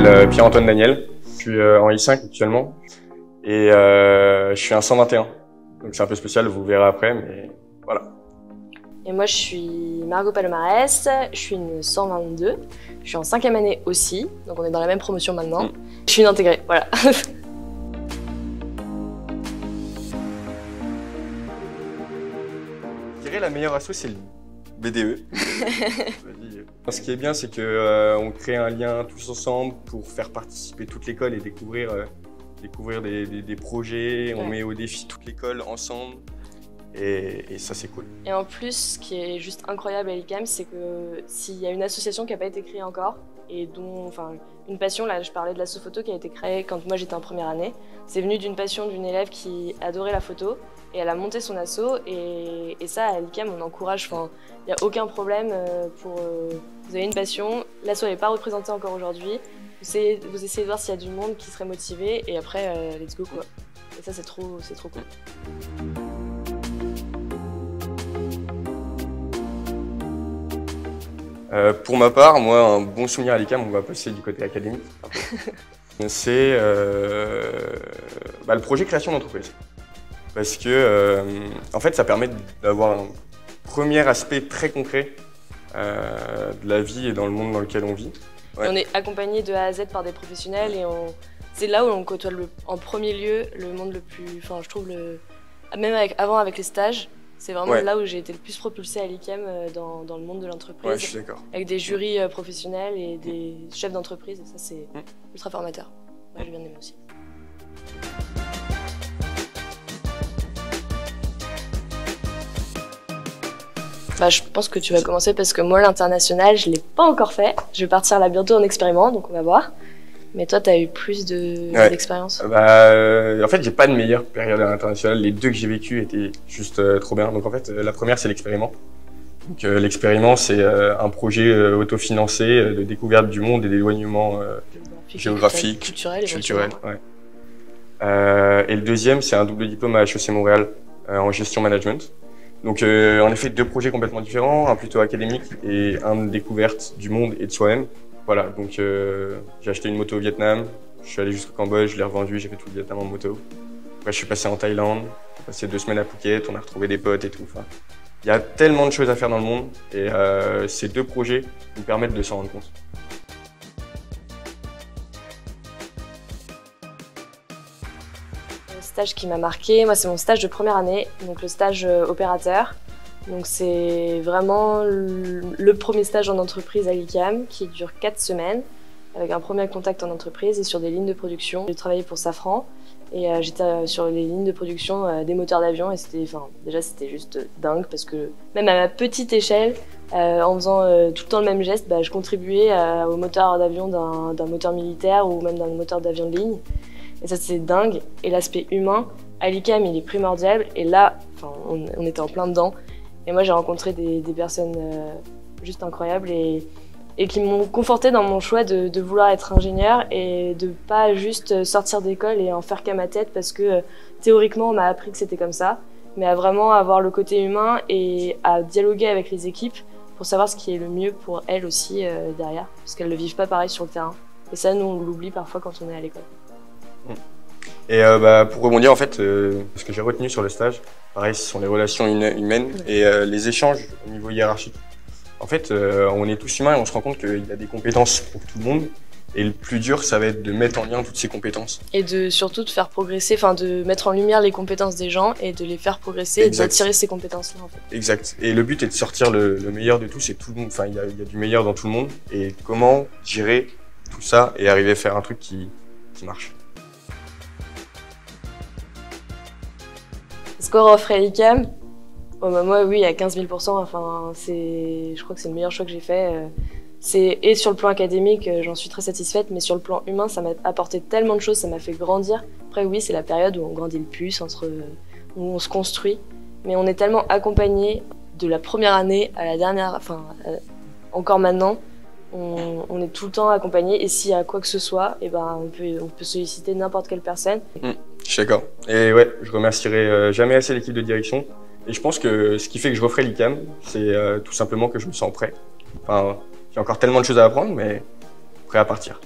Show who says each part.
Speaker 1: m'appelle Pierre-Antoine Daniel, je suis en I5 actuellement et je suis un 121. Donc c'est un peu spécial, vous verrez après, mais voilà.
Speaker 2: Et moi je suis Margot Palomarès, je suis une 122, je suis en 5e année aussi, donc on est dans la même promotion maintenant. Je suis une intégrée, voilà.
Speaker 1: Je dirais la meilleure asso, c'est le BDE. Ce qui est bien, c'est qu'on crée un lien tous ensemble pour faire participer toute l'école et découvrir des projets. On met au défi toute l'école ensemble et ça, c'est cool.
Speaker 2: Et en plus, ce qui est juste incroyable à l'ICAM, c'est que s'il y a une association qui n'a pas été créée encore et dont, enfin, une passion, là je parlais de l'asso photo qui a été créée quand moi j'étais en première année, c'est venu d'une passion d'une élève qui adorait la photo et elle a monté son asso et ça à l'ICAM on encourage, enfin il n'y a aucun problème pour vous avez une passion, l'asso n'est pas représentée encore aujourd'hui, vous essayez de voir s'il y a du monde qui serait motivé et après let's go quoi. Et ça c'est trop cool.
Speaker 1: Pour ma part, moi, un bon souvenir à l'ICAM, on va passer du côté académique. C'est le projet création d'entreprise. Parce que, en fait, ça permet d'avoir un premier aspect très concret de la vie et dans le monde dans lequel on vit.
Speaker 2: Ouais. On est accompagné de A à Z par des professionnels et c'est là où on côtoie en premier lieu le monde le plus, enfin je trouve même avant avec les stages. C'est vraiment là où j'ai été le plus propulsée à l'ICAM dans le monde de l'entreprise.
Speaker 1: Ouais, je suis d'accord.
Speaker 2: Avec des jurys professionnels et des chefs d'entreprise. Et ça, c'est ultra formateur. Moi, j'ai bien aimé aussi. Je pense que tu vas commencer parce que moi, l'international, je ne l'ai pas encore fait. Je vais partir là bientôt en expériment, donc on va voir. Mais toi, tu as eu plus d'expérience.
Speaker 1: En fait, j'ai pas de meilleure période à l'international. Les deux que j'ai vécues étaient juste trop bien. Donc en fait, la première, c'est l'expériment. Donc l'expériment, c'est un projet autofinancé de découverte du monde et d'éloignement géographique, culturel. Ouais. Et le deuxième, c'est un double diplôme à HEC Montréal en gestion management. Donc en effet, deux projets complètement différents, un plutôt académique et un de découverte du monde et de soi-même. Voilà, donc j'ai acheté une moto au Vietnam, je suis allé jusqu'au Cambodge, je l'ai revendue, j'ai fait tout le Vietnam en moto. Après, je suis passé en Thaïlande, j'ai passé 2 semaines à Phuket, on a retrouvé des potes et tout. Enfin, il y a tellement de choses à faire dans le monde et ces deux projets nous permettent de s'en rendre compte.
Speaker 2: Le stage qui m'a marqué, moi c'est mon stage de première année, donc le stage opérateur. Donc c'est vraiment le premier stage en entreprise à l'ICAM qui dure 4 semaines avec un premier contact en entreprise et sur des lignes de production. J'ai travaillé pour Safran et j'étais sur les lignes de production des moteurs d'avion et déjà c'était juste dingue parce que même à ma petite échelle, en faisant tout le temps le même geste, je contribuais au moteur d'avion d'un moteur militaire ou même d'un moteur d'avion de ligne. Et ça c'est dingue et l'aspect humain à l'ICAM il est primordial et là on était en plein dedans. Et moi, j'ai rencontré des personnes juste incroyables et qui m'ont conforté dans mon choix de vouloir être ingénieur et de pas juste sortir d'école et en faire qu'à ma tête parce que théoriquement, on m'a appris que c'était comme ça, mais à vraiment avoir le côté humain et à dialoguer avec les équipes pour savoir ce qui est le mieux pour elles aussi derrière, parce qu'elles ne le vivent pas pareil sur le terrain. Et ça, nous, on l'oublie parfois quand on est à l'école.
Speaker 1: Et pour rebondir, en fait, ce que j'ai retenu sur le stage, pareil, ce sont les relations humaines et les échanges au niveau hiérarchique. En fait, on est tous humains et on se rend compte qu'il y a des compétences pour tout le monde. Et le plus dur, ça va être de mettre en lien toutes ces compétences.
Speaker 2: Et surtout de faire progresser, de mettre en lumière les compétences des gens et de les faire progresser et d'attirer ces compétences-là. En fait.
Speaker 1: Exact. Et le but est de sortir le meilleur de tous et tout le monde. Enfin, il y a du meilleur dans tout le monde. Et comment gérer tout ça et arriver à faire un truc qui marche.
Speaker 2: Score offre à l'ICAM, moi oui à 15 000 %, je crois que c'est le meilleur choix que j'ai fait. Et sur le plan académique, j'en suis très satisfaite, mais sur le plan humain, ça m'a apporté tellement de choses, ça m'a fait grandir. Après oui, c'est la période où on grandit le plus, où on se construit, mais on est tellement accompagné de la première année à la dernière, encore maintenant, on est tout le temps accompagné et s'il y a quoi que ce soit, on peut solliciter n'importe quelle personne.
Speaker 1: Je suis d'accord. Et ouais, je remercierai jamais assez l'équipe de direction. Et je pense que ce qui fait que je referai l'ICAM, c'est tout simplement que je me sens prêt. J'ai encore tellement de choses à apprendre, mais prêt à partir.